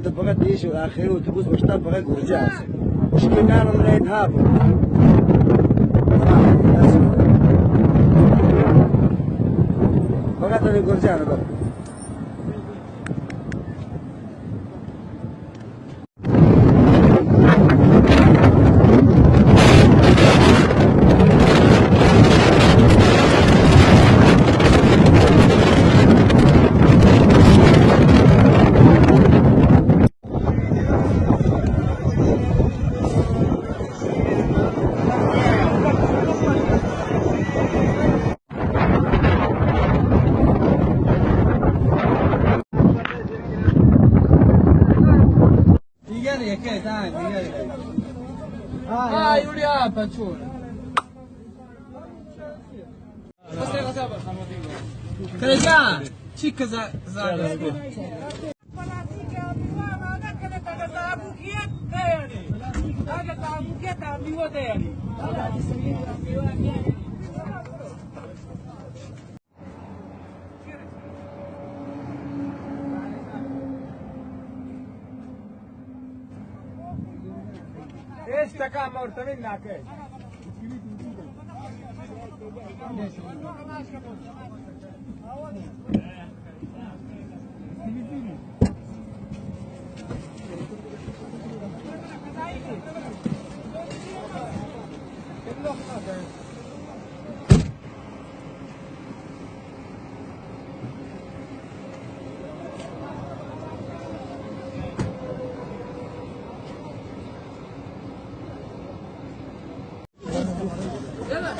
انت فقط ايش واخره وتبوس بشتاق فقط ورجعت مشكلة كان من عيد هابط فقط اللي ورجعنا بقى Che dai, Giulia, pancione. Telegià, cicca zaga. ايش تكام مرت منك ايش؟ يلا